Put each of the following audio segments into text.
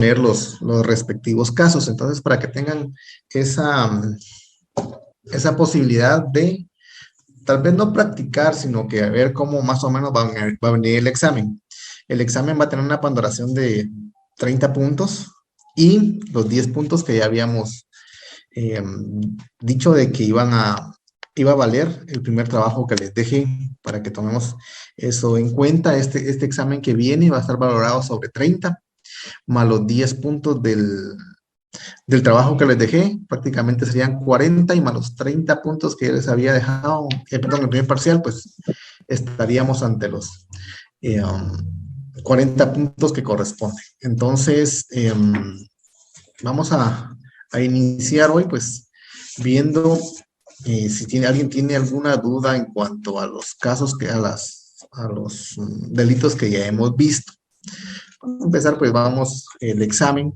leer los respectivos casos. Entonces, para que tengan esa posibilidad de tal vez no practicar, sino que a ver cómo más o menos va a venir el examen. El examen va a tener una ponderación de 30 puntos y los 10 puntos que ya habíamos eh, dicho de que iba a valer el primer trabajo que les dejé para que tomemos eso en cuenta. Este examen que viene va a estar valorado sobre 30 más los 10 puntos del trabajo que les dejé, prácticamente serían 40 y más los 30 puntos que ya les había dejado, perdón, el primer parcial, pues estaríamos ante los 40 puntos que corresponden. Entonces, vamos a iniciar hoy, pues, viendo si alguien tiene alguna duda en cuanto a los casos, a los delitos que ya hemos visto. Para empezar, pues vamos, el examen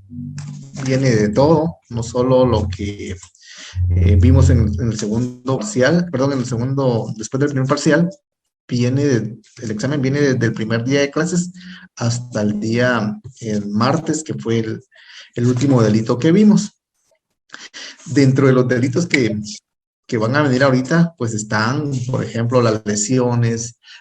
viene de todo, no solo lo que vimos en el segundo parcial, perdón, en el segundo, después del primer parcial, el examen viene desde el primer día de clases hasta el martes, que fue el último delito que vimos. Dentro de los delitos que van a venir ahorita, pues están, por ejemplo, las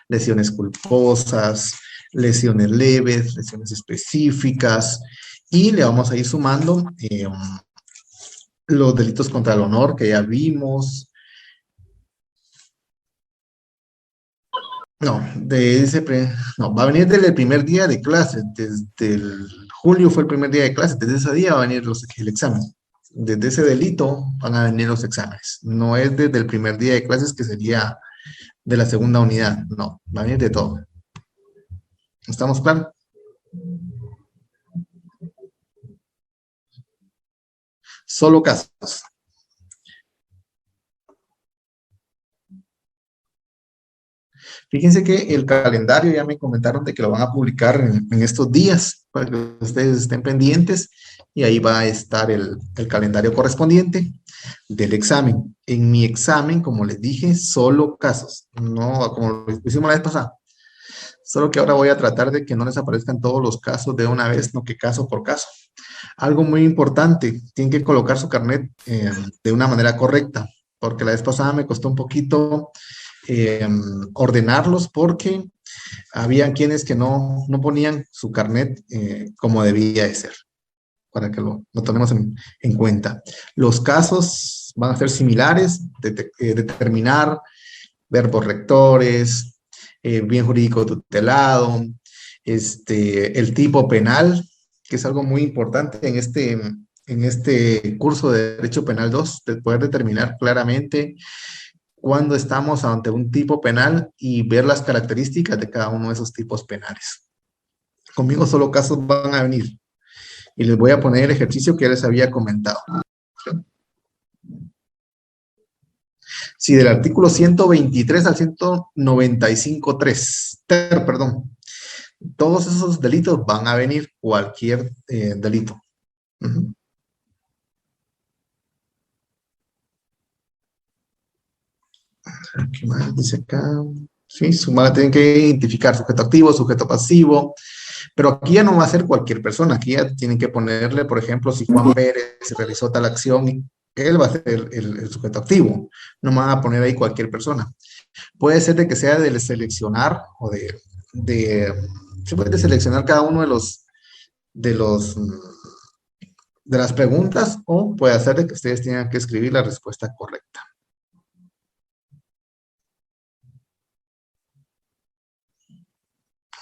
lesiones culposas, lesiones leves, lesiones específicas, y le vamos a ir sumando los delitos contra el honor que ya vimos. No, no, va a venir desde el primer día de clase, desde el julio fue el primer día de clase, desde ese día va a venir el examen. Desde ese delito van a venir los exámenes. No es desde el primer día de clases que sería de la segunda unidad, no, va a venir de todo. ¿Estamos claros? Solo casos. Fíjense que el calendario ya me comentaron de que lo van a publicar en estos días para que ustedes estén pendientes y ahí va a estar el calendario correspondiente del examen. En mi examen, como les dije, solo casos, no como lo hicimos la vez pasada. Solo que ahora voy a tratar de que no les aparezcan todos los casos de una vez, no que caso por caso. Algo muy importante, tienen que colocar su carnet de una manera correcta, porque la vez pasada me costó un poquito eh, ordenarlos porque había quienes que no ponían su carnet como debía de ser, para que lo tomemos en cuenta. Los casos van a ser similares, determinar verbos rectores, bien jurídico tutelado, el tipo penal, que es algo muy importante en este curso de Derecho Penal 2, de poder determinar claramente cuando estamos ante un tipo penal y ver las características de cada uno de esos tipos penales. Conmigo solo casos van a venir y les voy a poner el ejercicio que ya les había comentado. Si del artículo 123 al 195.3, perdón, todos esos delitos van a venir cualquier delito. ¿Qué más dice acá? Sí, tienen que identificar sujeto activo, sujeto pasivo, pero aquí ya no va a ser cualquier persona, aquí ya tienen que ponerle, por ejemplo, si Juan Pérez realizó tal acción, él va a ser el sujeto activo, no van a poner ahí cualquier persona. Puede ser de que sea de seleccionar o se puede seleccionar cada uno de los, de las preguntas o puede ser de que ustedes tengan que escribir la respuesta correcta.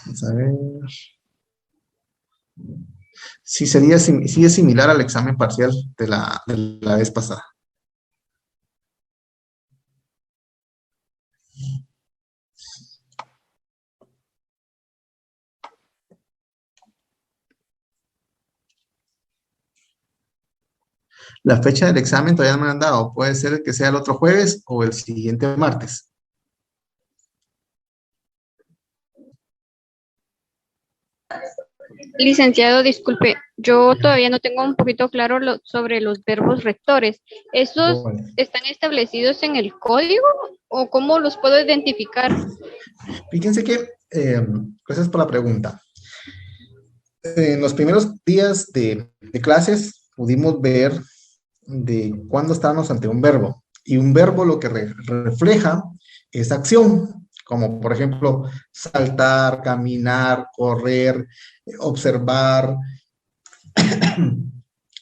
Vamos a ver. Sí, sí es similar al examen parcial de la vez pasada. La fecha del examen todavía no me han dado. Puede ser que sea el otro jueves o el siguiente martes. Licenciado, disculpe, yo todavía no tengo un poquito claro sobre los verbos rectores. ¿Estos Bueno, están establecidos en el código o cómo los puedo identificar? fíjense que, gracias por la pregunta. En los primeros días de clases pudimos ver de cuándo estábamos ante un verbo. Y un verbo lo que refleja es acción, como por ejemplo saltar, caminar, correr, observar,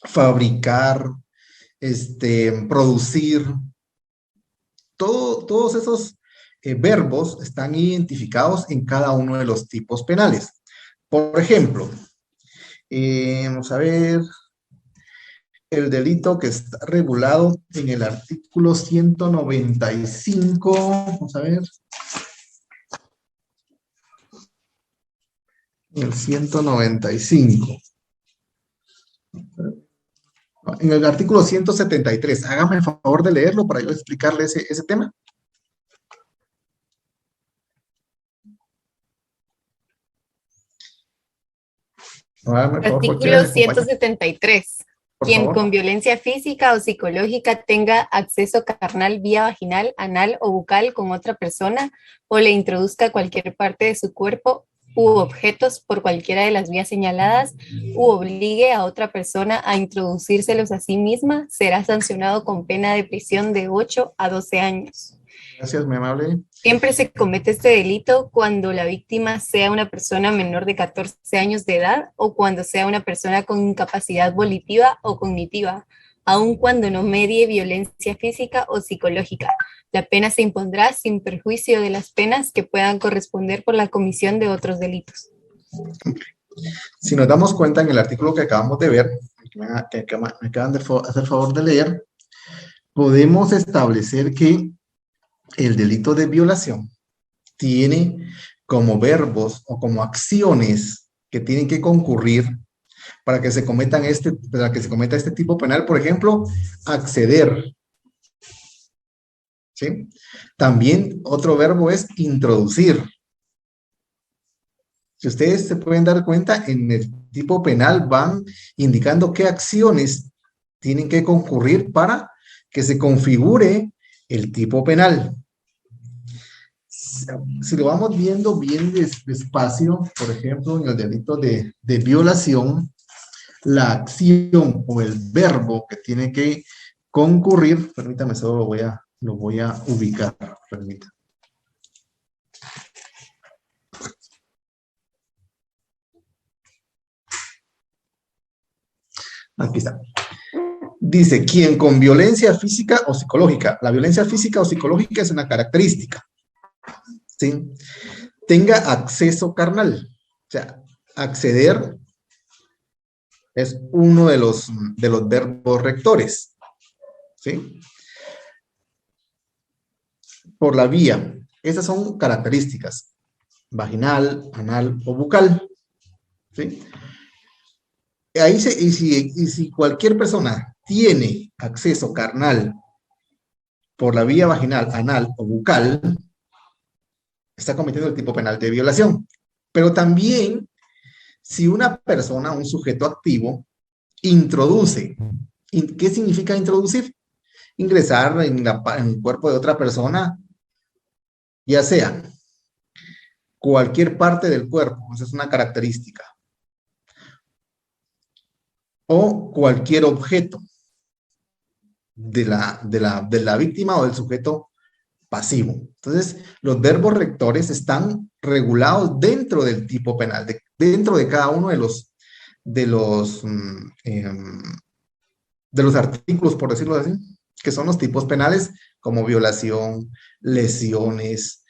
fabricar, producir. Todos esos verbos están identificados en cada uno de los tipos penales. Por ejemplo, vamos a ver, el delito que está regulado en el artículo 195, vamos a ver, el 195. En el artículo 173, hágame el favor de leerlo para yo explicarle ese tema. Hágame el favor, cualquiera Artículo de mis compañeros, 173. por Quien favor. con violencia física o psicológica tenga acceso carnal vía vaginal, anal o bucal con otra persona o le introduzca cualquier parte de su cuerpo u objetos por cualquiera de las vías señaladas u obligue a otra persona a introducírselos a sí misma, será sancionado con pena de prisión de 8 a 12 años. Gracias, muy amable. Siempre se comete este delito cuando la víctima sea una persona menor de 14 años de edad o cuando sea una persona con incapacidad volitiva o cognitiva, aun cuando no medie violencia física o psicológica. La pena se impondrá sin perjuicio de las penas que puedan corresponder por la comisión de otros delitos. Si nos damos cuenta en el artículo que acabamos de ver, que me acaban de hacer favor de leer, podemos establecer que el delito de violación tiene como verbos o como acciones que tienen que concurrir para que se cometa este tipo penal, por ejemplo, acceder. ¿Sí? También otro verbo es introducir. Si ustedes se pueden dar cuenta, en el tipo penal van indicando qué acciones tienen que concurrir para que se configure el tipo penal. Si lo vamos viendo bien despacio, por ejemplo, en el delito de violación, la acción o el verbo que tiene que concurrir, permítame, solo lo voy a ubicar, permítame. Aquí está. Dice, quien con violencia física o psicológica, la violencia física o psicológica es una característica, ¿sí? Tenga acceso carnal, o sea, acceder es uno de los verbos rectores, ¿sí? Por la vía, esas son características, vaginal, anal o bucal, ¿sí? Y si cualquier persona tiene acceso carnal por la vía vaginal, anal o bucal, está cometiendo el tipo penal de violación. Pero también, si una persona, un sujeto activo, introduce, ¿qué significa introducir? Ingresar en el cuerpo de otra persona, ya sea cualquier parte del cuerpo, esa es una característica, o cualquier objeto de la víctima o del sujeto pasivo. Entonces, los verbos rectores están regulados dentro del tipo penal, dentro de cada uno de los, de los artículos, por decirlo así, que son los tipos penales como violación, lesiones,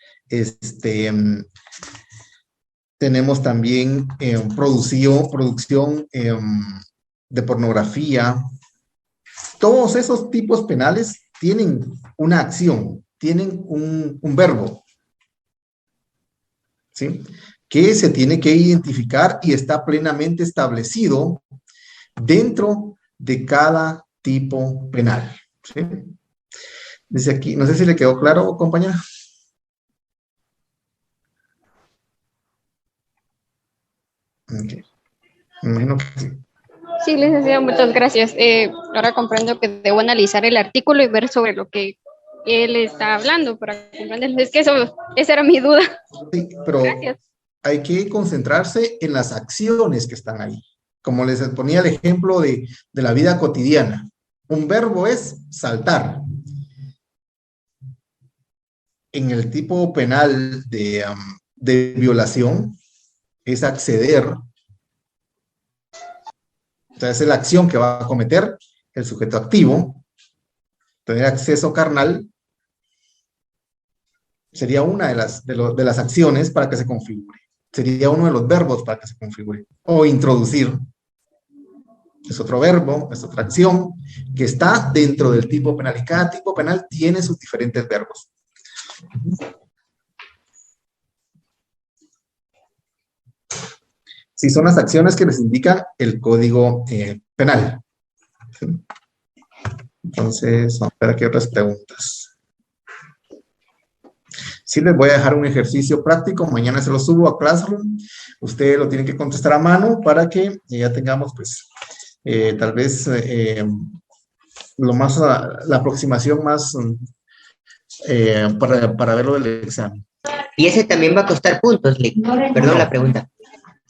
tenemos también producción de pornografía. Todos esos tipos penales tienen una acción, tienen un verbo, ¿sí? Que se tiene que identificar y está plenamente establecido dentro de cada tipo penal, ¿sí? Dice aquí, no sé si le quedó claro, compañera. Okay. Me imagino que sí. Sí, licenciado, muchas gracias. Ahora comprendo que debo analizar el artículo y ver sobre lo que él está hablando para comprender. Es que esa era mi duda. Sí, pero Gracias. hay que concentrarse en las acciones que están ahí. Como les ponía el ejemplo de la vida cotidiana. Un verbo es saltar. En el tipo penal de violación es acceder. O sea, es la acción que va a cometer el sujeto activo. Tener acceso carnal sería una de las acciones para que se configure. Sería uno de los verbos para que se configure. O introducir. Es otro verbo, es otra acción que está dentro del tipo penal. Y cada tipo penal tiene sus diferentes verbos. Sí, son las acciones que les indica el código penal. Entonces, vamos a ver aquí otras preguntas. Sí, les voy a dejar un ejercicio práctico. Mañana se lo subo a Classroom. Ustedes lo tienen que contestar a mano para que ya tengamos, pues, tal vez la aproximación más para verlo del examen. Y ese también va a costar puntos, Lick. Perdón la pregunta.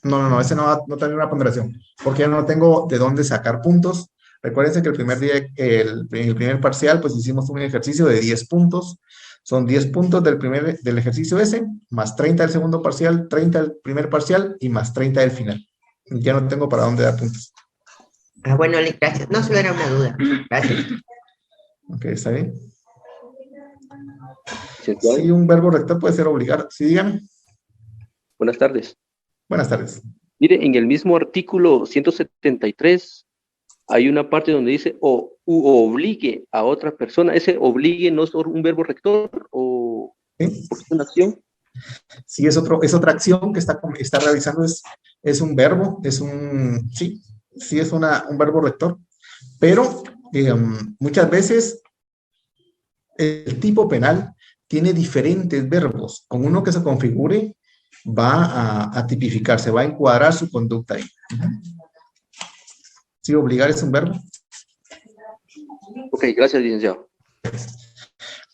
No, ese no tiene una ponderación, porque ya no tengo de dónde sacar puntos. Recuérdense que el primer día, el primer parcial, pues hicimos un ejercicio de 10 puntos. Son 10 puntos del ejercicio ese, más 30 del segundo parcial, 30 del primer parcial y más 30 del final. Ya no tengo para dónde dar puntos. Ah, bueno, Lick, gracias. No, solo era una duda. Gracias. Ok, ¿está bien? Sí, un verbo rector puede ser obligar. Sí, dígame. Buenas tardes. Buenas tardes. Mire, en el mismo artículo 173 hay una parte donde dice obligue a otra persona. ¿Ese obligue no es un verbo rector o ¿Sí? porque es una acción? Sí, es otra acción que está realizando, es un verbo, sí es un verbo rector, pero muchas veces el tipo penal tiene diferentes verbos. Con uno que se configure va a tipificarse, va a encuadrar su conducta ahí. Sí, obligar es un verbo. Ok, gracias, licenciado.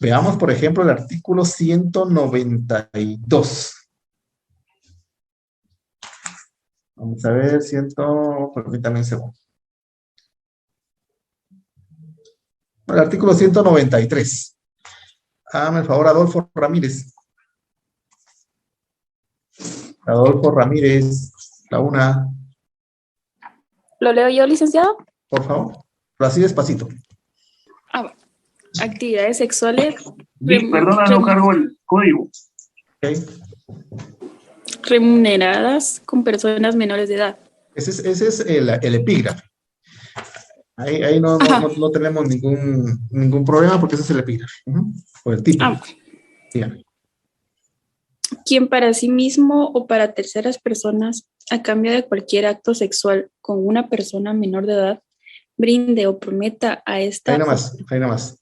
Veamos, por ejemplo, el artículo 192. Vamos a ver, permítame un segundo. El artículo 193. Hágame el favor, Adolfo Ramírez. Adolfo Ramírez, la una. ¿Lo leo yo, licenciado? Por favor, pero así despacito. Actividades sexuales. Perdona, no cargo el código. Okay. Remuneradas con personas menores de edad. Ese es el epígrafe. Ahí no tenemos ningún problema porque ese es el epígrafe. O el título. Dígame. Quien para sí mismo o para terceras personas, a cambio de cualquier acto sexual con una persona menor de edad, brinde o prometa a esta... Ahí nomás.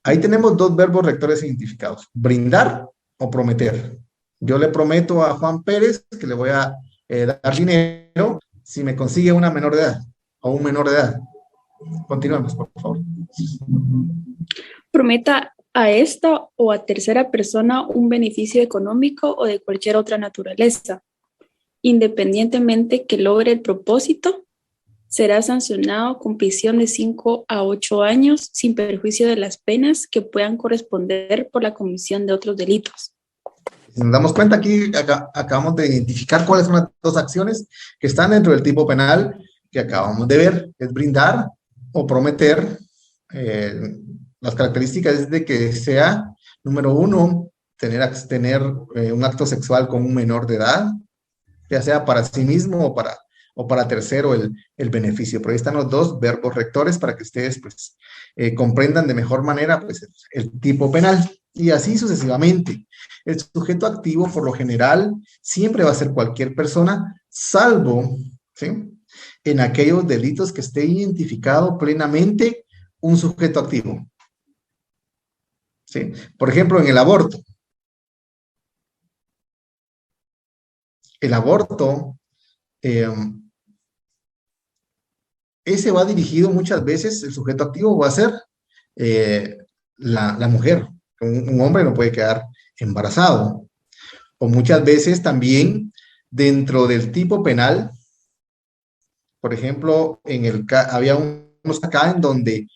Ahí tenemos dos verbos rectores identificados. Brindar o prometer. Yo le prometo a Juan Pérez que le voy a dar dinero si me consigue una menor de edad o un menor de edad. Continuemos, por favor. Prometa a esta o a tercera persona un beneficio económico o de cualquier otra naturaleza. Independientemente que logre el propósito, será sancionado con prisión de 5 a 8 años sin perjuicio de las penas que puedan corresponder por la comisión de otros delitos. Si nos damos cuenta aquí, acabamos de identificar cuáles son las dos acciones que están dentro del tipo penal que acabamos de ver. Es brindar o prometer. Las características es de que sea, número uno, tener un acto sexual con un menor de edad, ya sea para sí mismo o para tercero el beneficio. Pero ahí están los dos verbos rectores para que ustedes pues, comprendan de mejor manera pues, el tipo penal. Y así sucesivamente. El sujeto activo, por lo general, siempre va a ser cualquier persona, salvo, ¿sí?, en aquellos delitos que esté identificado plenamente un sujeto activo. ¿Sí? Por ejemplo, en el aborto. El aborto, ese va dirigido muchas veces, el sujeto activo va a ser la mujer. Un hombre no puede quedar embarazado. O muchas veces también dentro del tipo penal, por ejemplo, había unos acá en donde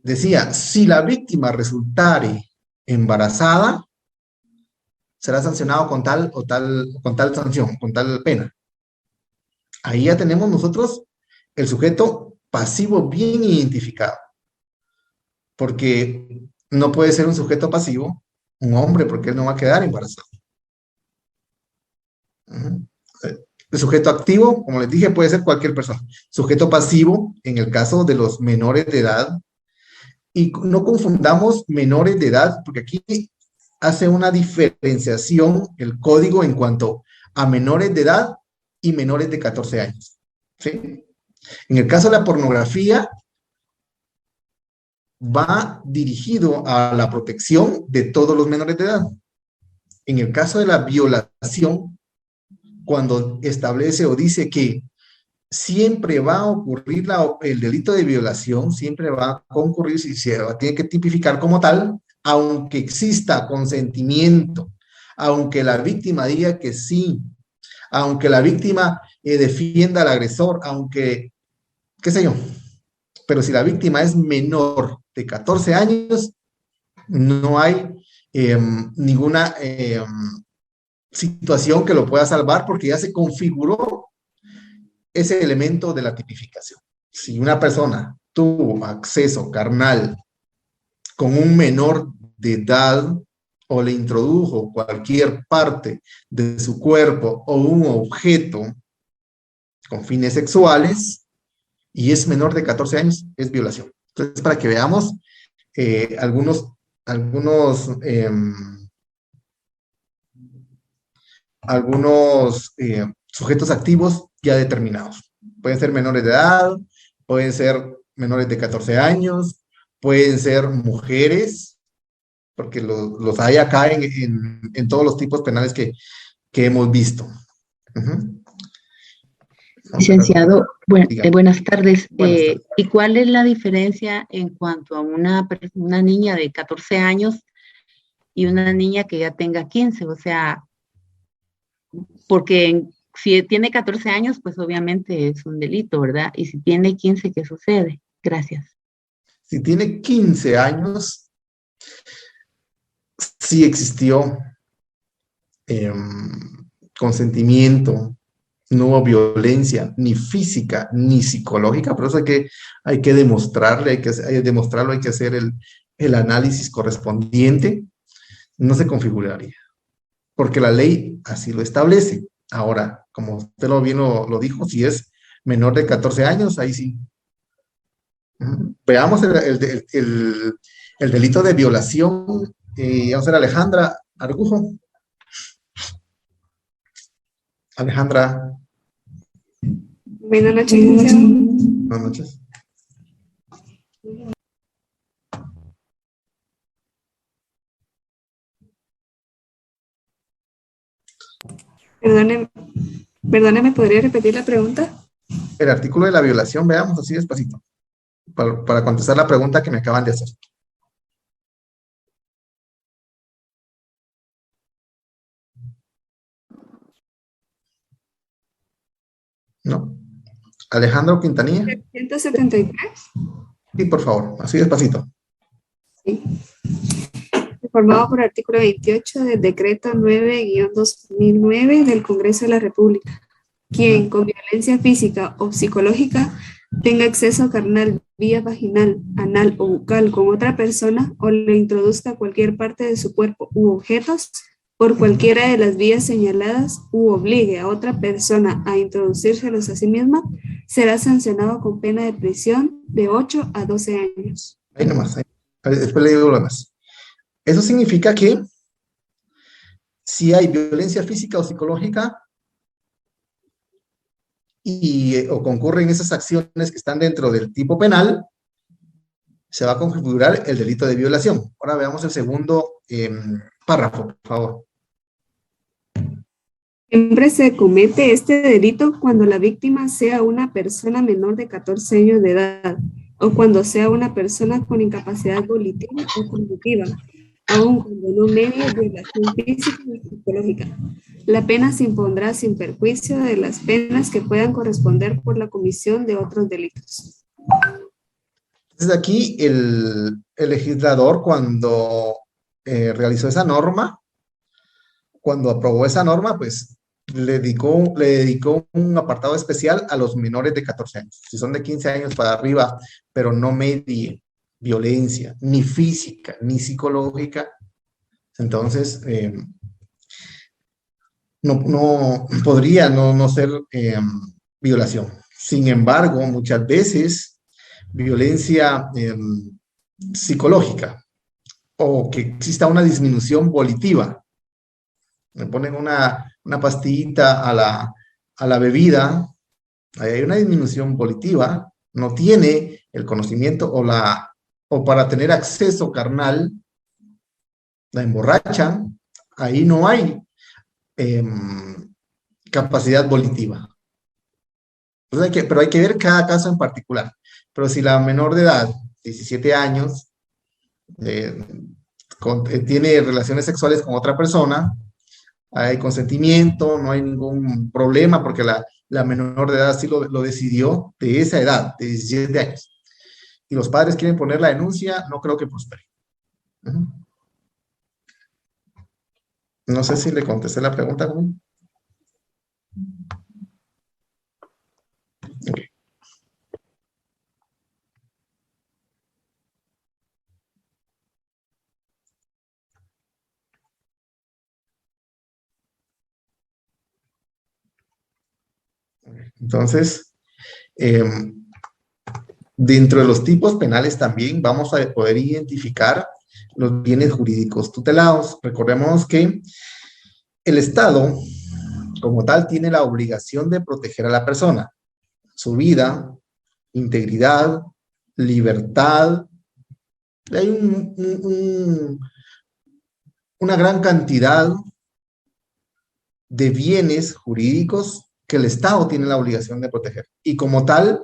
decía, si la víctima resultare embarazada, será sancionado con tal o con tal sanción, con tal pena. Ahí ya tenemos nosotros el sujeto pasivo bien identificado, porque no puede ser un sujeto pasivo un hombre, porque él no va a quedar embarazado. El sujeto activo, como les dije, puede ser cualquier persona. Sujeto pasivo, en el caso de los menores de edad, y no confundamos menores de edad, porque aquí hace una diferenciación el código en cuanto a menores de edad y menores de 14 años. ¿Sí? En el caso de la pornografía, va dirigido a la protección de todos los menores de edad. En el caso de la violación, cuando establece o dice que siempre va a ocurrir el delito de violación, siempre va a concurrir, si se tiene que tipificar como tal, aunque exista consentimiento, aunque la víctima diga que sí, aunque la víctima defienda al agresor, aunque, qué sé yo, pero si la víctima es menor de 14 años, no hay ninguna situación que lo pueda salvar porque ya se configuró ese elemento de la tipificación. Si una persona tuvo acceso carnal con un menor de edad o le introdujo cualquier parte de su cuerpo o un objeto con fines sexuales y es menor de 14 años, es violación. Entonces, para que veamos algunos sujetos activos ya determinados. Pueden ser menores de edad, pueden ser menores de 14 años, pueden ser mujeres, porque los hay acá en todos los tipos penales que hemos visto. Licenciado, Dígame. buenas tardes. Buenas tardes. ¿Y cuál es la diferencia en cuanto a una niña de 14 años y una niña que ya tenga 15? O sea, porque si tiene 14 años, pues obviamente es un delito, ¿verdad? Y si tiene 15, ¿qué sucede? Gracias. Si tiene 15 años, sí existió consentimiento, no hubo violencia, ni física, ni psicológica, por eso hay que demostrarle, hay que hacer el análisis correspondiente, no se configuraría, porque la ley así lo establece. Ahora, como usted bien lo dijo, si es menor de 14 años, ahí sí. Veamos el delito de violación. Vamos a ver, Alejandra Argujo. Alejandra. Buenas noches, licenciado. Buenas noches. Perdóneme, ¿podría repetir la pregunta? El artículo de la violación, veamos así despacito, para contestar la pregunta que me acaban de hacer. ¿No? Alejandro Quintanilla. 173. Sí, por favor, así despacito. Sí. Formado por artículo 28 del decreto 9-2009 del Congreso de la República. Quien con violencia física o psicológica tenga acceso carnal vía vaginal, anal o bucal con otra persona o le introduzca cualquier parte de su cuerpo u objetos por cualquiera de las vías señaladas u obligue a otra persona a introducírselos a sí misma, será sancionado con pena de prisión de 8 a 12 años. Ahí nomás, después le digo lo demás. Eso significa que si hay violencia física o psicológica o concurren esas acciones que están dentro del tipo penal, se va a configurar el delito de violación. Ahora veamos el segundo párrafo, por favor. Siempre se comete este delito cuando la víctima sea una persona menor de 14 años de edad o cuando sea una persona con incapacidad volitiva o cognitiva, aun cuando no medie violación física o psicológica. La pena se impondrá sin perjuicio de las penas que puedan corresponder por la comisión de otros delitos. Entonces aquí el legislador cuando realizó esa norma, cuando aprobó esa norma, pues le dedicó un apartado especial a los menores de 14 años. Si son de 15 años para arriba, pero no medie violencia, ni física, ni psicológica, entonces no podría no ser violación. Sin embargo, muchas veces violencia psicológica o que exista una disminución volitiva. Le ponen una pastillita a la bebida, ahí hay una disminución volitiva, no tiene el conocimiento o para tener acceso carnal, la emborrachan, ahí no hay capacidad volitiva. Entonces pero hay que ver cada caso en particular. Pero si la menor de edad, 17 años, tiene relaciones sexuales con otra persona, hay consentimiento, no hay ningún problema porque la menor de edad sí lo decidió de esa edad, de 17 años. Y los padres quieren poner la denuncia, no creo que prospere. No sé si le contesté la pregunta, ¿no? Okay. Entonces, dentro de los tipos penales también vamos a poder identificar los bienes jurídicos tutelados. Recordemos que el Estado, como tal, tiene la obligación de proteger a la persona, su vida, integridad, libertad. Hay una gran cantidad de bienes jurídicos que el Estado tiene la obligación de proteger. Y como tal,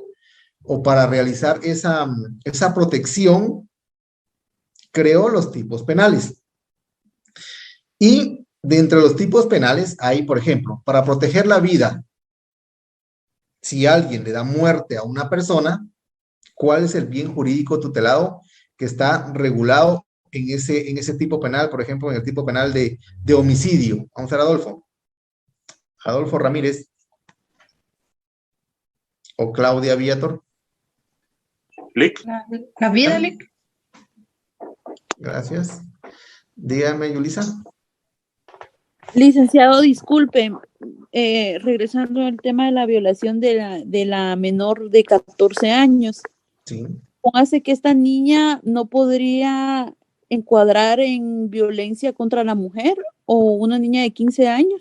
o para realizar esa protección, creó los tipos penales. Y dentro de los tipos penales hay, por ejemplo, para proteger la vida, si alguien le da muerte a una persona, ¿cuál es el bien jurídico tutelado que está regulado en ese tipo penal? Por ejemplo, en el tipo penal de homicidio. Vamos a ver, Adolfo Ramírez o Claudia Viator. La vida, Lic. Gracias. Dígame, Yulisa. Licenciado, disculpe, regresando al tema de la violación de la menor de 14 años. Sí. ¿Cómo hace que esta niña no podría encuadrar en violencia contra la mujer o una niña de 15 años?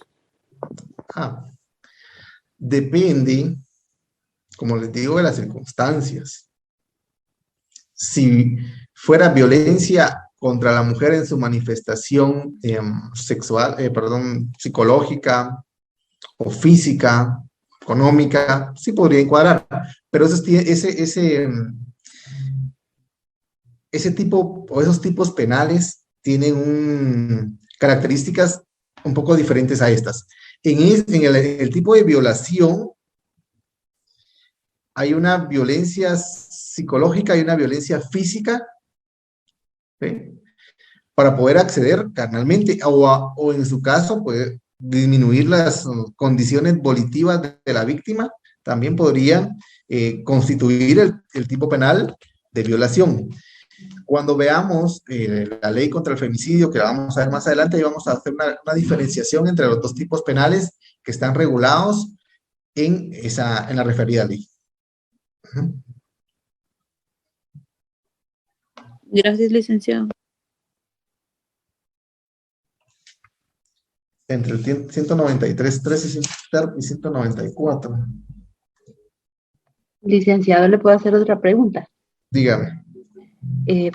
Depende, como les digo, de las circunstancias. Si fuera violencia contra la mujer en su manifestación psicológica o física, económica, sí podría encuadrar, pero ese tipo o esos tipos penales tienen características un poco diferentes a estas. En el tipo de violación hay una violencia psicológica y una violencia física, ¿sí?, para poder acceder carnalmente o en su caso puede disminuir las condiciones volitivas de la víctima, también podrían constituir el tipo penal de violación. Cuando veamos la ley contra el femicidio, que la vamos a ver más adelante, y vamos a hacer una diferenciación entre los dos tipos penales que están regulados en la referida ley. Gracias, licenciado. Entre el 193.3 y 194. Licenciado, ¿le puedo hacer otra pregunta? Dígame.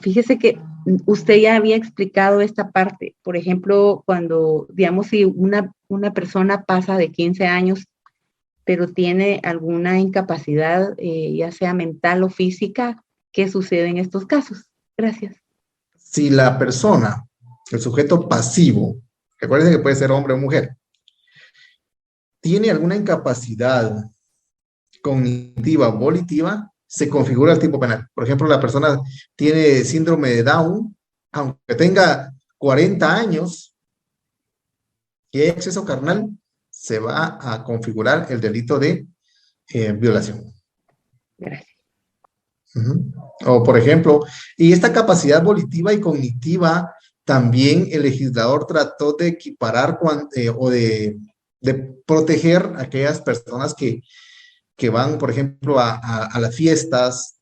Fíjese que usted ya había explicado esta parte. Por ejemplo, cuando, digamos, si una persona pasa de 15 años, pero tiene alguna incapacidad, ya sea mental o física, ¿qué sucede en estos casos? Gracias. Si la persona, el sujeto pasivo, recuerden que puede ser hombre o mujer, tiene alguna incapacidad cognitiva o volitiva, se configura el tipo penal. Por ejemplo, la persona tiene síndrome de Down, aunque tenga 40 años y hay exceso carnal, se va a configurar el delito de violación. Gracias. O por ejemplo, y esta capacidad volitiva y cognitiva también el legislador trató de equiparar o de proteger a aquellas personas que van, por ejemplo, a las fiestas,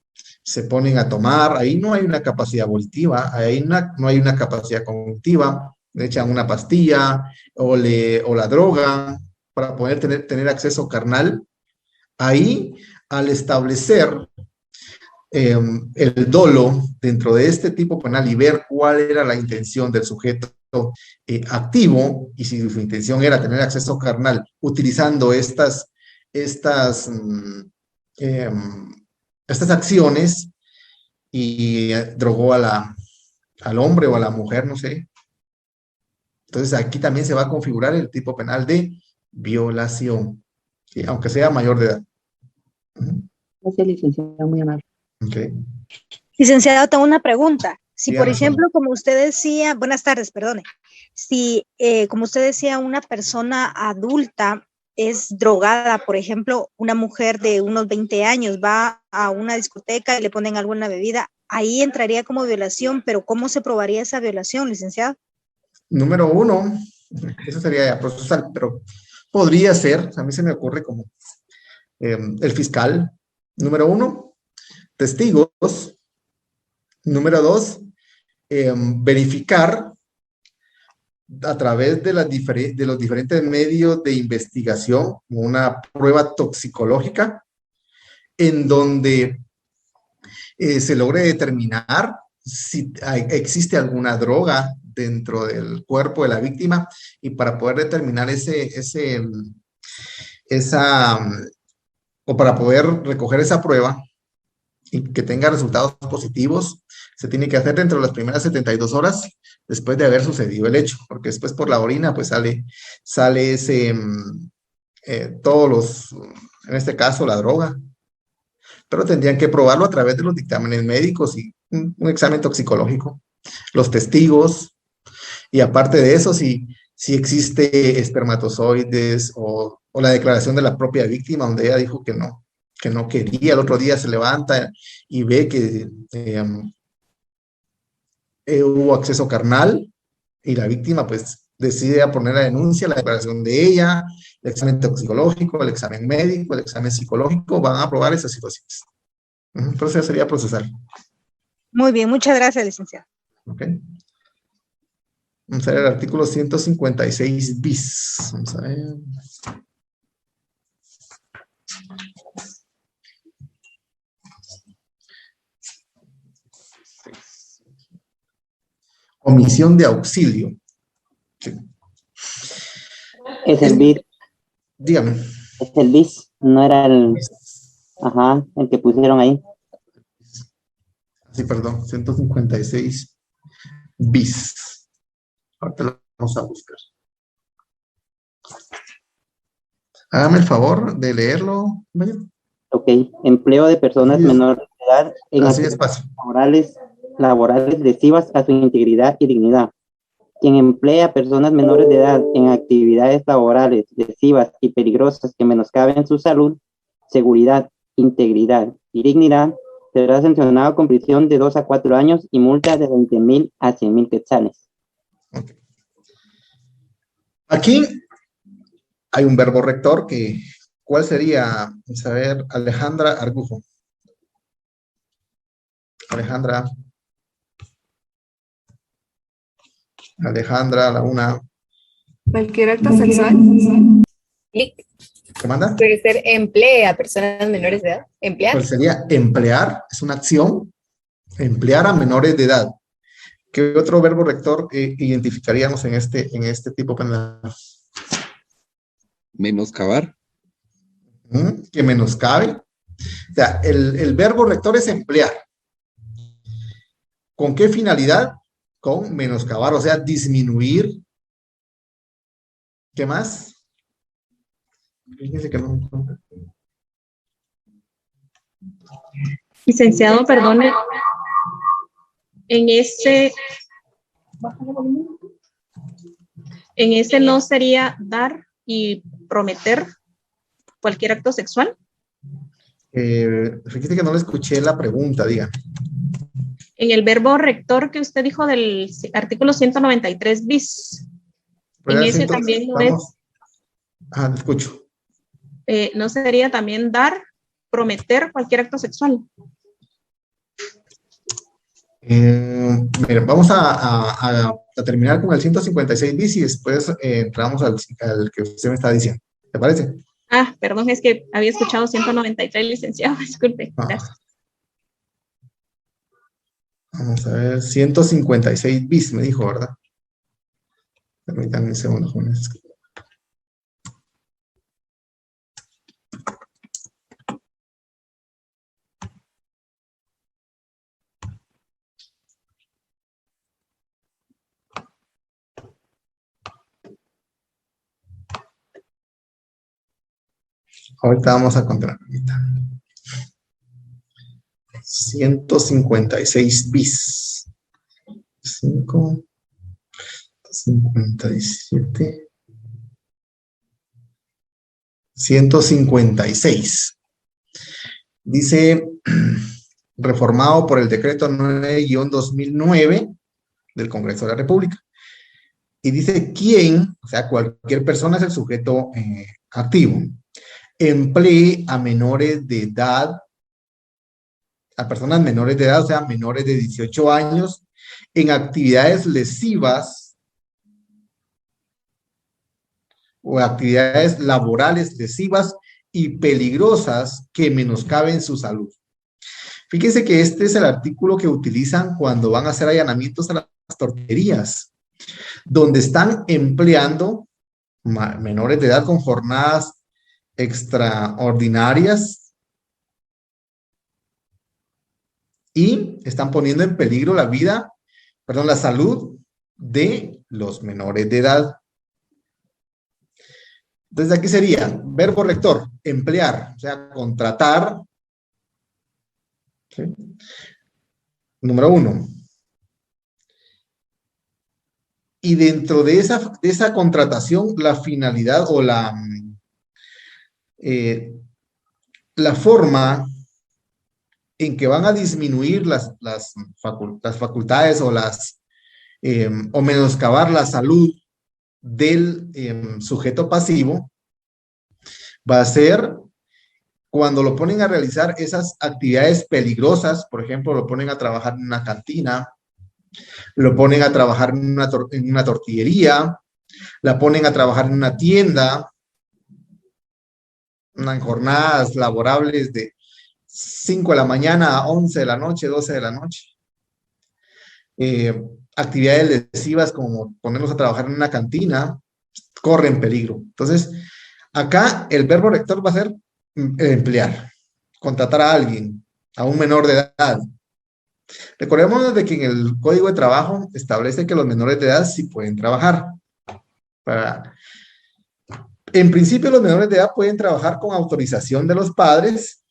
se ponen a tomar, ahí no hay una capacidad volitiva, ahí no hay una capacidad cognitiva, le echan una pastilla o la droga para poder tener acceso carnal. Ahí, al establecer el dolo dentro de este tipo penal y ver cuál era la intención del sujeto activo, y si su intención era tener acceso carnal utilizando estas acciones, y drogó al hombre o a la mujer, no sé. Entonces aquí también se va a configurar el tipo penal de violación, ¿sí? Aunque sea mayor de edad. Gracias, licenciado, muy amable. Okay. Licenciado, tengo una pregunta. Si, por Dígame, ejemplo, como usted decía, buenas tardes, perdone. Si, como usted decía, una persona adulta es drogada, por ejemplo, una mujer de unos 20 años va a una discoteca y le ponen alguna bebida, ahí entraría como violación, pero ¿cómo se probaría esa violación, licenciado? Número uno, eso sería ya procesal, pero podría ser, a mí se me ocurre como el fiscal. Número uno, testigos. Número dos, verificar a través de los diferentes medios de investigación una prueba toxicológica en donde se logre determinar si existe alguna droga dentro del cuerpo de la víctima, y para poder determinar o para poder recoger esa prueba y que tenga resultados positivos, se tiene que hacer dentro de las primeras 72 horas después de haber sucedido el hecho, porque después por la orina pues sale en este caso la droga, pero tendrían que probarlo a través de los dictámenes médicos y un examen toxicológico, los testigos, y aparte de eso, si existe espermatozoides o la declaración de la propia víctima donde ella dijo que no quería, el otro día se levanta y ve que hubo acceso carnal y la víctima pues decide poner la denuncia, la declaración de ella, el examen toxicológico, el examen médico, el examen psicológico, van a aprobar esas situaciones. Entonces sería procesal. Muy bien, muchas gracias, licenciado. Ok. Vamos a ver el artículo 156 bis. Vamos a ver. Omisión de auxilio. Sí. Es el BIS. Dígame. Es el BIS, no era el que pusieron ahí. Sí, perdón, 156 bis. Ahorita lo vamos a buscar. Hágame el favor de leerlo. Ok, empleo de personas menores de edad en así actividades laborales lesivas a su integridad y dignidad. Quien emplea a personas menores de edad en actividades laborales lesivas y peligrosas que menoscaben su salud, seguridad, integridad y dignidad, será sancionado con prisión de 2 a 4 años y multa de 20,000 a 100,000 quetzales. Okay. Aquí hay un verbo rector que, ¿cuál sería? Vamos a ver, Alejandra Argujo. Alejandra, la una. Cualquier acto sexual. ¿Qué manda? Puede ser emplea a personas menores de edad. Emplear. Pues sería emplear, es una acción, emplear a menores de edad. ¿Qué otro verbo rector identificaríamos en este tipo penal? Menoscabar. Que menoscabe. O sea, el verbo rector es emplear. ¿Con qué finalidad? Con menoscabar, o sea, disminuir. ¿Qué más? Fíjense que no. Licenciado, perdone, en ese no sería dar y prometer cualquier acto sexual. Fíjese que no le escuché la pregunta, diga. En el verbo rector que usted dijo del artículo 193 bis, en ese también lo es. Ah, te escucho. ¿No sería también dar, prometer cualquier acto sexual? Mira, vamos a terminar con el 156 bis y después entramos al que usted me está diciendo. ¿Te parece? Ah, perdón, es que había escuchado 193, licenciado, disculpe. Gracias. Vamos a ver, 156 bis me dijo, ¿verdad? Permítanme un segundo, jóvenes. Ahorita vamos a contar. 156 bis. 5, 57, 156. Dice, reformado por el decreto 9-2009 del Congreso de la República. Y dice, ¿quién? O sea, cualquier persona es el sujeto activo. Emplee a menores de edad, a personas menores de edad, o sea, menores de 18 años, en actividades lesivas o actividades laborales lesivas y peligrosas que menoscaben su salud. Fíjense que este es el artículo que utilizan cuando van a hacer allanamientos a las torterías, donde están empleando menores de edad con jornadas extraordinarias y están poniendo en peligro la salud de los menores de edad. Entonces aquí sería verbo rector, emplear, o sea, contratar. ¿Sí? Número 1. Y dentro de esa contratación, la finalidad o la forma en que van a disminuir las facultades o menoscabar la salud del sujeto pasivo va a ser cuando lo ponen a realizar esas actividades peligrosas. Por ejemplo, lo ponen a trabajar en una cantina, lo ponen a trabajar en una tortillería, la ponen a trabajar en una tienda, en jornadas laborables de 5 de la mañana a 11 de la noche, 12 de la noche. Actividades lesivas como ponerlos a trabajar en una cantina, corren peligro. Entonces, acá el verbo rector va a ser emplear, contratar a alguien, a un menor de edad. Recordemos de que en el Código de Trabajo establece que los menores de edad sí pueden trabajar. En principio, los menores de edad pueden trabajar con autorización de los padres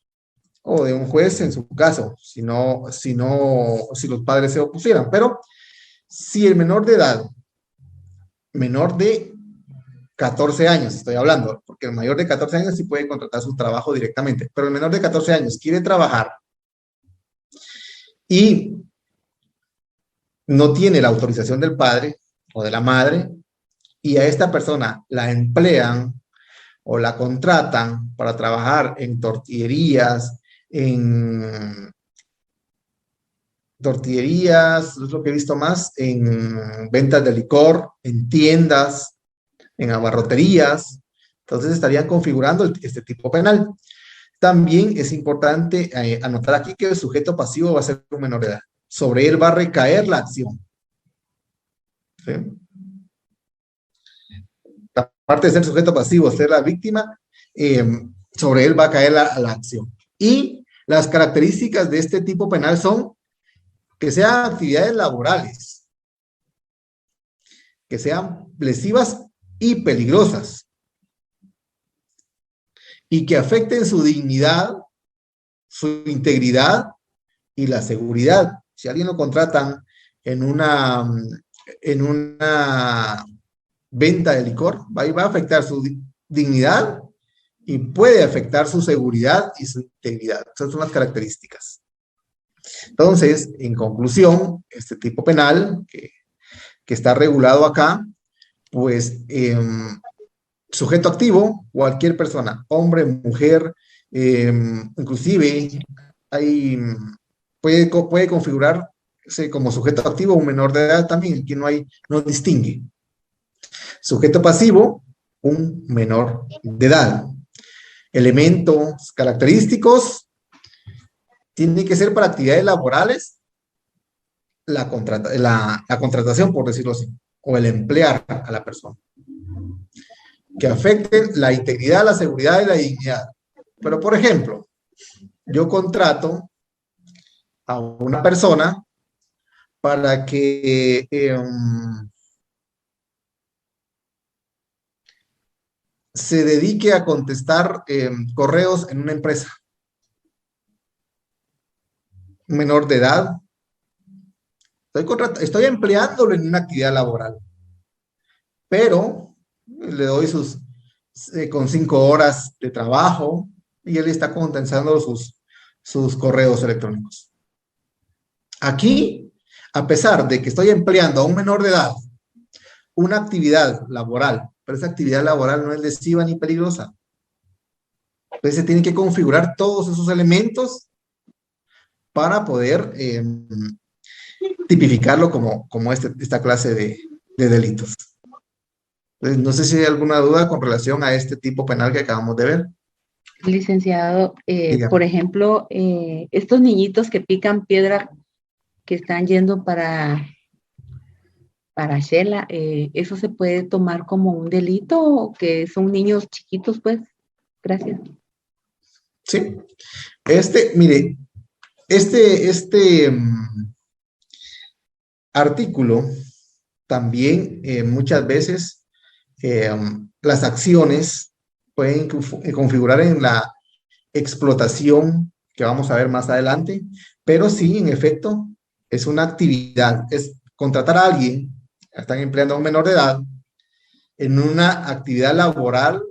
o de un juez en su caso, si los padres se opusieran. Pero si el menor de edad, menor de 14 años, estoy hablando, porque el mayor de 14 años sí puede contratar su trabajo directamente, pero el menor de 14 años quiere trabajar y no tiene la autorización del padre o de la madre, y a esta persona la emplean o la contratan para trabajar en tortillerías, es lo que he visto más, en ventas de licor, en tiendas, en abarroterías. Entonces estarían configurando este tipo penal. También es importante anotar aquí que el sujeto pasivo va a ser un menor de edad. Sobre él va a recaer la acción. ¿Sí? Aparte de ser sujeto pasivo, ser la víctima, sobre él va a caer la acción. Y las características de este tipo penal son que sean actividades laborales, que sean lesivas y peligrosas. y que afecten su dignidad, su integridad y la seguridad. Si a alguien lo contratan en una venta de licor, va a afectar su dignidad y puede afectar su seguridad y su integridad. Esas son las características. Entonces, en conclusión, este tipo penal que está regulado acá, pues sujeto activo, cualquier persona, hombre, mujer, inclusive puede configurarse como sujeto activo un menor de edad también, que no distingue. Sujeto pasivo, un menor de edad. Elementos característicos, tiene que ser para actividades laborales, la contratación, por decirlo así, o el emplear a la persona, que afecten la integridad, la seguridad y la dignidad. Pero, por ejemplo, yo contrato a una persona para que se dedique a contestar correos en una empresa. Un menor de edad. Estoy empleándolo en una actividad laboral, pero le doy con 5 horas de trabajo y él está contestando sus correos electrónicos. Aquí, a pesar de que estoy empleando a un menor de edad una actividad laboral, pero esa actividad laboral no es lesiva ni peligrosa. Entonces se tienen que configurar todos esos elementos para poder tipificarlo como esta clase de delitos. Entonces, no sé si hay alguna duda con relación a este tipo penal que acabamos de ver. Licenciado, por ejemplo, estos niñitos que pican piedra, que están yendo para Shela, ¿eso se puede tomar como un delito o que son niños chiquitos, pues? Gracias. Sí. Mire, este artículo también muchas veces las acciones pueden configurar en la explotación que vamos a ver más adelante, pero sí, en efecto, es una actividad, es contratar a alguien, están empleando a un menor de edad, en una actividad laboral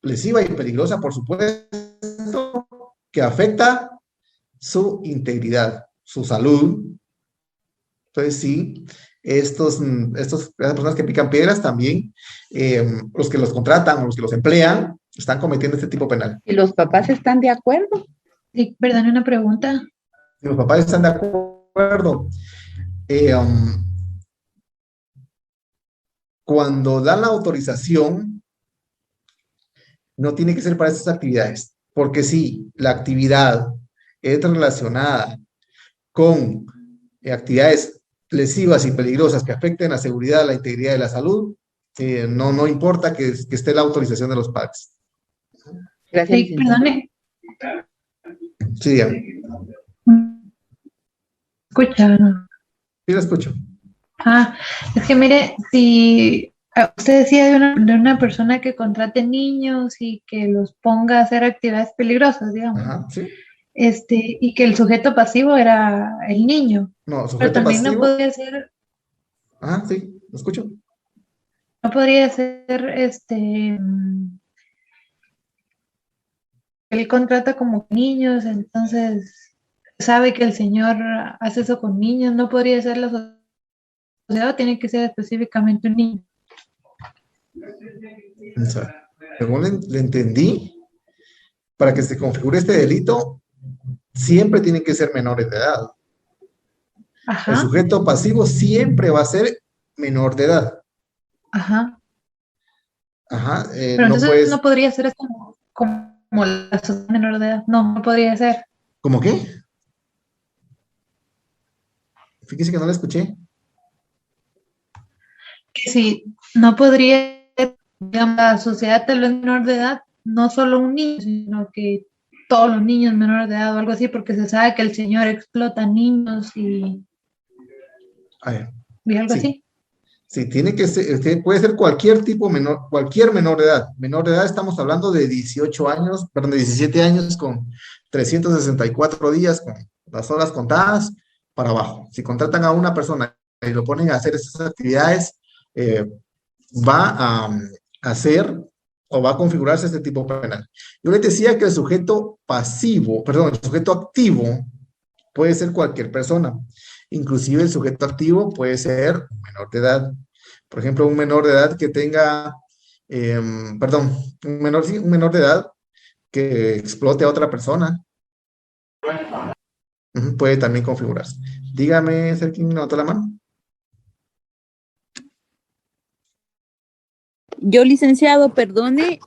lesiva y peligrosa, por supuesto, que afecta su integridad, su salud. Entonces, sí, estas personas que pican piedras también, los que los contratan o los que los emplean, están cometiendo este tipo penal. ¿Y los papás están de acuerdo? Sí, perdón, una pregunta. Si los papás están de acuerdo, cuando dan la autorización, no tiene que ser para estas actividades, porque si la actividad es relacionada con actividades lesivas y peligrosas que afecten la seguridad, la integridad y la salud, no importa que esté la autorización de los padres. Gracias. Sí, perdone. Sí, dígame. Escucha. Sí, la escucho. Es que mire, si usted decía de una persona que contrate niños y que los ponga a hacer actividades peligrosas, digamos. Ajá, sí. Y que el sujeto pasivo era el niño. No, sujeto pero también pasivo. no podría ser. Ajá, sí, lo escucho. No podría ser él contrata como niños, entonces sabe que el señor hace eso con niños, no podría ser la sociedad, tiene que ser específicamente un niño. Según le entendí, para que se configure este delito, siempre tienen que ser menores de edad. Ajá. El sujeto pasivo siempre va a ser menor de edad. Ajá. Ajá. Pero entonces no podría ser como la sociedad menor de edad. No podría ser. ¿Cómo qué? Fíjese que no la escuché. Que si no podría, digamos, la sociedad tal vez menor de edad, no solo un niño, sino que todos los niños menores de edad o algo así, porque se sabe que el señor explota niños y algo así. Sí, tiene que ser, puede ser cualquier tipo menor, cualquier menor de edad. Menor de edad estamos hablando de 18 años, perdón, de 17 años con 364 días, con las horas contadas para abajo. Si contratan a una persona y lo ponen a hacer esas actividades, va a hacer o va a configurarse este tipo penal. Yo les decía que el sujeto pasivo, perdón, el sujeto activo puede ser cualquier persona. Inclusive el sujeto activo puede ser un menor de edad. Por ejemplo, un menor de edad que tenga, perdón, un menor de edad que explote a otra persona. Puede también configurarse. Dígame, Sergio, ¿levantó la mano? Yo, licenciado, perdone,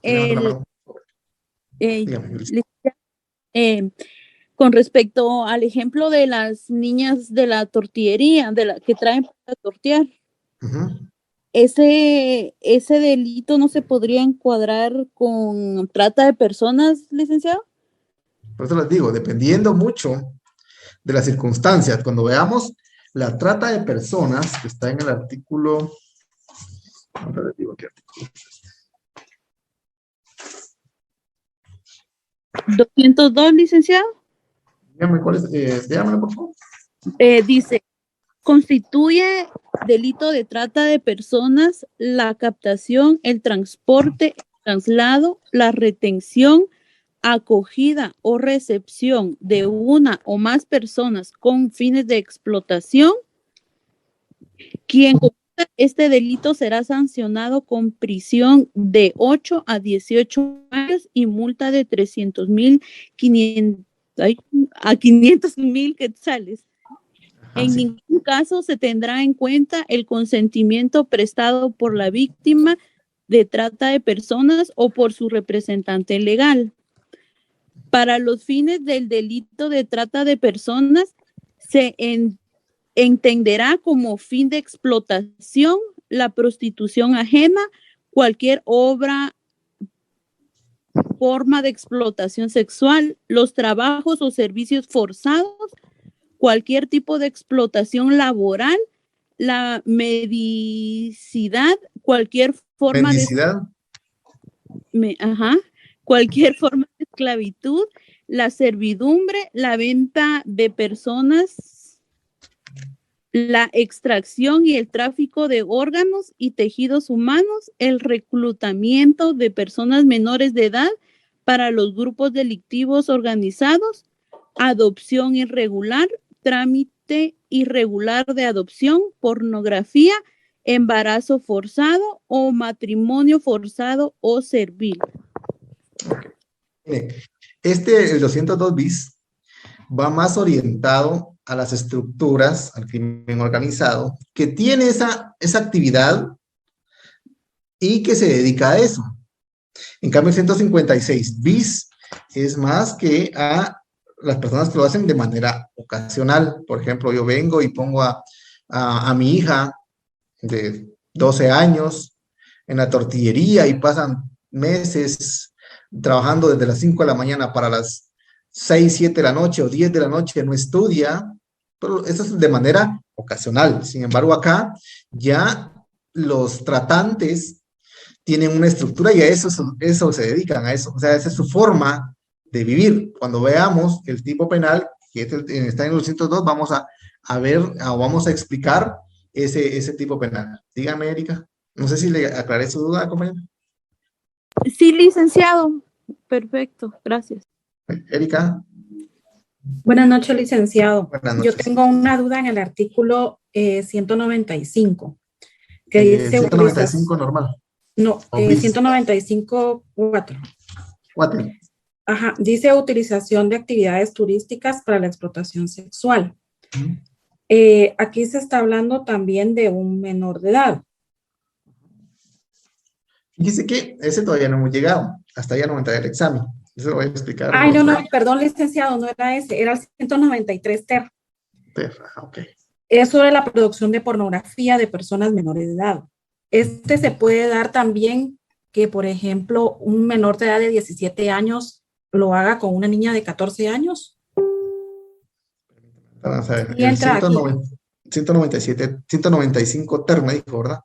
con respecto al ejemplo de las niñas de la tortillería, que traen para tortear, ese delito no se podría encuadrar con trata de personas, licenciado. Por eso les digo, dependiendo mucho de las circunstancias, cuando veamos la trata de personas, que está en el artículo, ahora les digo qué artículo. 202, licenciado. Dígame cuál es, dígamelo, por favor. Dice, constituye delito de trata de personas la captación, el transporte, el traslado, la retención, acogida o recepción de una o más personas con fines de explotación. Quien cometa este delito será sancionado con prisión de 8 a 18 años y multa de 500,000 quetzales. En ningún caso se tendrá en cuenta el consentimiento prestado por la víctima de trata de personas o por su representante legal. Para los fines del delito de trata de personas, se entenderá como fin de explotación la prostitución ajena, cualquier obra, forma de explotación sexual, los trabajos o servicios forzados, cualquier tipo de explotación laboral, la mendicidad, cualquier forma cualquier forma de esclavitud, la servidumbre, la venta de personas, la extracción y el tráfico de órganos y tejidos humanos, el reclutamiento de personas menores de edad para los grupos delictivos organizados, adopción irregular, trámite irregular de adopción, pornografía, embarazo forzado o matrimonio forzado o servil. El 202 bis va más orientado a las estructuras, al crimen organizado, que tiene esa actividad y que se dedica a eso. En cambio, el 156 bis es más que a las personas que lo hacen de manera ocasional. Por ejemplo, yo vengo y pongo a mi hija de 12 años en la tortillería y pasan meses trabajando desde las 5 de la mañana para las 6, 7 de la noche o 10 de la noche, no estudia, pero eso es de manera ocasional. Sin embargo, acá ya los tratantes tienen una estructura y a eso se dedican, a eso. O sea, esa es su forma de vivir. Cuando veamos el tipo penal, que está en el 202, vamos a ver, vamos a explicar ese tipo penal. Dígame, Erika. No sé si le aclaré su duda, compañera. Sí, licenciado. Perfecto, gracias. Erika. Buenas noches, licenciado. Buenas noches. Yo tengo una duda en el artículo 195. Que dice 195 normal. No, 195.4. 4. Ajá, dice utilización de actividades turísticas para la explotación sexual. Aquí se está hablando también de un menor de edad. Fíjese que ese todavía no hemos llegado. Hasta ya no entré el examen. Eso lo voy a explicar. Ay, no, perdón, licenciado, no era ese, era el 193 ter. Ok. Es sobre la producción de pornografía de personas menores de edad. Este se puede dar también que, por ejemplo, un menor de edad de 17 años lo haga con una niña de 14 años. Vamos a ver, el 195 ter me dijo, ¿verdad?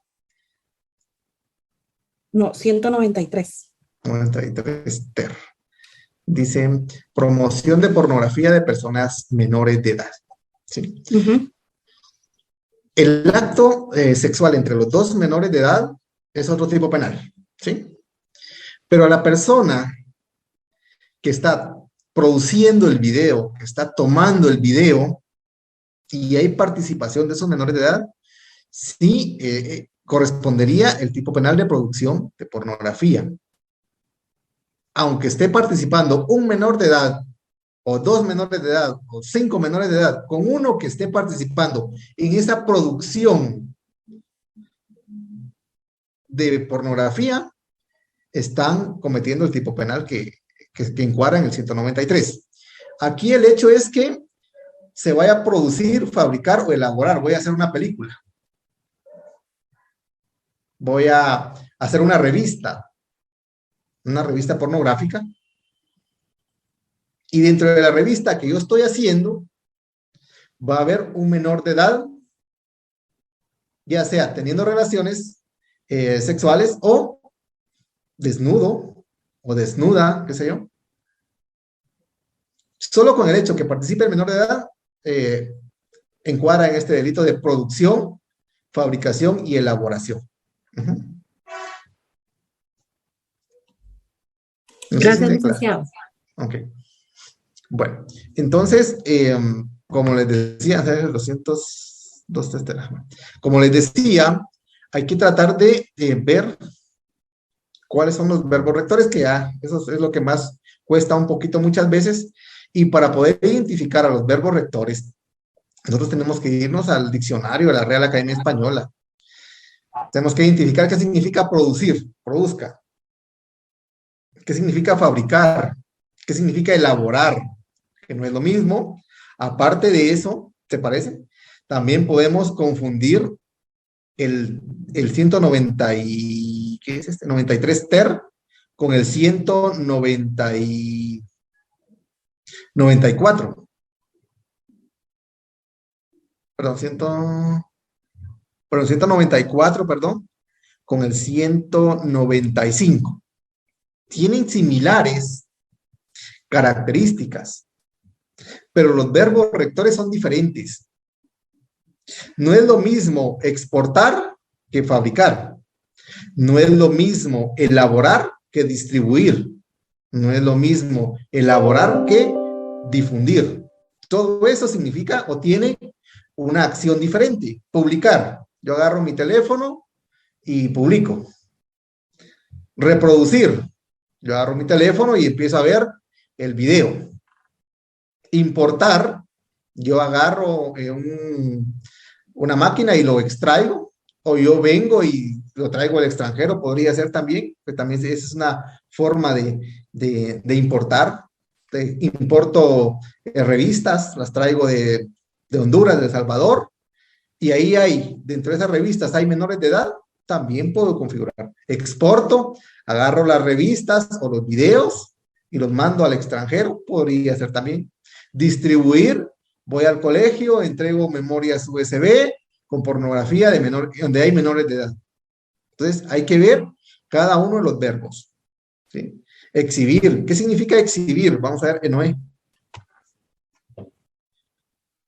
No, 193. 93 ter. Dice, promoción de pornografía de personas menores de edad. ¿Sí? El acto sexual entre los dos menores de edad es otro tipo penal. ¿Sí? Pero a la persona que está produciendo el video, que está tomando el video, y hay participación de esos menores de edad, sí correspondería el tipo penal de producción de pornografía. Aunque esté participando un menor de edad, o 2 menores de edad, o 5 menores de edad, con uno que esté participando en esa producción de pornografía, están cometiendo el tipo penal que encuadra en el 193. Aquí el hecho es que se vaya a producir, fabricar o elaborar. Voy a hacer una película. Voy a hacer una revista pornográfica. Y dentro de la revista que yo estoy haciendo, va a haber un menor de edad, ya sea teniendo relaciones sexuales o desnudo o desnuda, qué sé yo. Solo con el hecho que participe el menor de edad, encuadra en este delito de producción, fabricación y elaboración. Gracias, licenciado. Ok. Bueno, entonces, como les decía, como les decía, hay que tratar de ver cuáles son los verbos rectores, que ya eso es lo que más cuesta un poquito muchas veces, y para poder identificar a los verbos rectores, nosotros tenemos que irnos al diccionario de la Real Academia Española. Tenemos que identificar qué significa producir, produzca, qué significa fabricar, qué significa elaborar, que no es lo mismo. Aparte de eso, ¿te parece? También podemos confundir el 93 ter con el 194. Perdón, 194, perdón, con el 195. Tienen similares características, pero los verbos rectores son diferentes. No es lo mismo exportar que fabricar. No es lo mismo elaborar que distribuir. No es lo mismo elaborar que difundir. Todo eso significa o tiene una acción diferente. Publicar. Yo agarro mi teléfono y publico. Reproducir. Yo agarro mi teléfono y empiezo a ver el video. Importar. Yo agarro una máquina y lo extraigo, o yo vengo y lo traigo al extranjero, podría ser también, que también es una forma de importar. Importo revistas, las traigo de Honduras, de El Salvador, y ahí hay, dentro de esas revistas hay menores de edad, también puedo configurar. Exporto, agarro las revistas o los videos y los mando al extranjero, podría ser también. Distribuir, voy al colegio, entrego memorias USB con pornografía donde hay menores de edad. Entonces, hay que ver cada uno de los verbos. ¿Sí? Exhibir. ¿Qué significa exhibir? Vamos a ver, Enoé.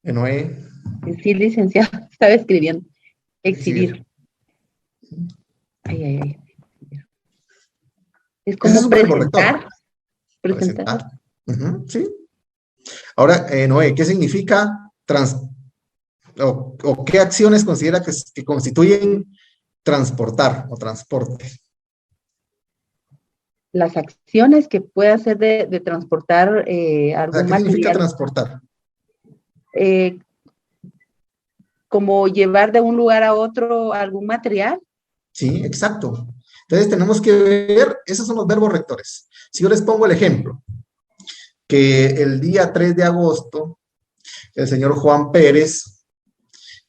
Enoé. Sí, licenciado, estaba escribiendo. Exhibir. Ay. Es como presentar. Presentar. Sí. Ahora, Noé, ¿qué significa o qué acciones considera que constituyen transportar o transporte? Las acciones que puede hacer de transportar algún material. ¿Qué significa transportar? Como llevar de un lugar a otro algún material. Sí, exacto. Entonces tenemos que ver, esos son los verbos rectores. Si yo les pongo el ejemplo, que el día 3 de agosto, el señor Juan Pérez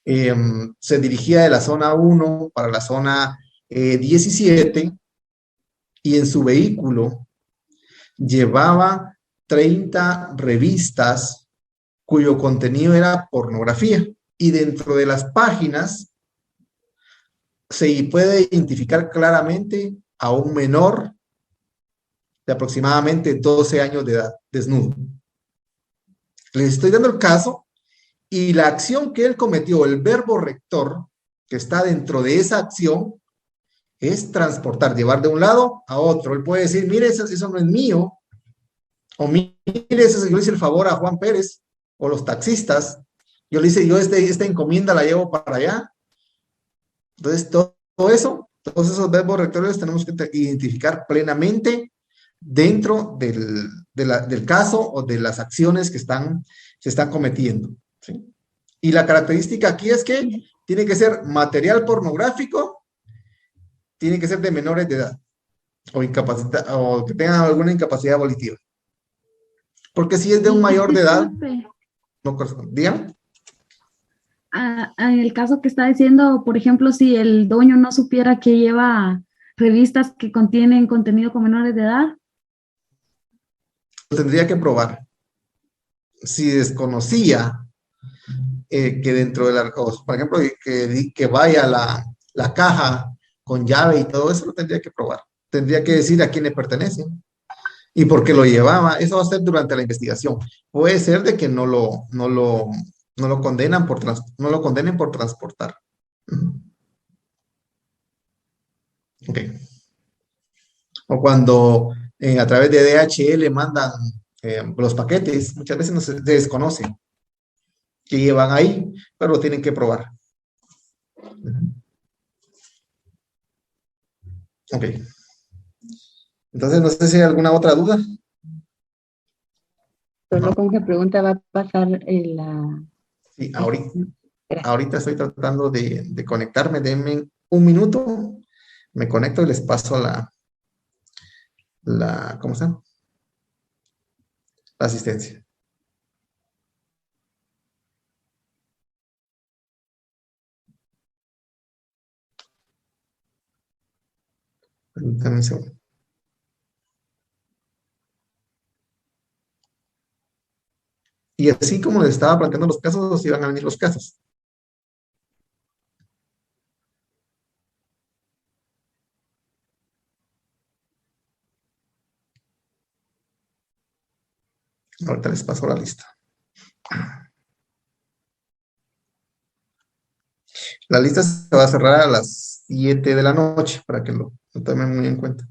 se dirigía de la zona 1 para la zona 17 y en su vehículo llevaba 30 revistas cuyo contenido era pornografía, y dentro de las páginas se puede identificar claramente a un menor de aproximadamente 12 años de edad, desnudo. Les estoy dando el caso y la acción que él cometió, el verbo rector, que está dentro de esa acción, es transportar, llevar de un lado a otro. Él puede decir, mire, eso no es mío, o mire, eso yo le hice el favor a Juan Pérez, o los taxistas, yo le hice, esta encomienda la llevo para allá. Entonces, todo eso, todos esos verbos rectores tenemos que identificar plenamente dentro del caso o de las acciones que se están cometiendo, ¿sí? Y la característica aquí es que tiene que ser material pornográfico, tiene que ser de menores de edad o que tengan alguna incapacidad volitiva. Porque si es de un mayor de edad, no corresponde. Dígame. En el caso que está diciendo, por ejemplo, si el dueño no supiera que lleva revistas que contienen contenido con menores de edad. Tendría que probar. Si desconocía que dentro de la, por ejemplo, que vaya la caja con llave y todo eso, lo tendría que probar. Tendría que decir a quién le pertenece y por qué lo llevaba. Eso va a ser durante la investigación. Puede ser de que no lo condenen por transportar. Ok. O cuando a través de DHL mandan los paquetes, muchas veces no se desconoce que llevan ahí, pero lo tienen que probar. Ok. Entonces, no sé si hay alguna otra duda. Solo con qué pregunta va a pasar la... Sí, ahorita estoy tratando de conectarme. Denme un minuto. Me conecto y les paso ¿cómo se llama? La asistencia. Permítanme un segundo. Y así como les estaba planteando los casos, así van a venir los casos. Ahorita les paso la lista. La lista se va a cerrar a las 7 de la noche para que lo tomen muy en cuenta.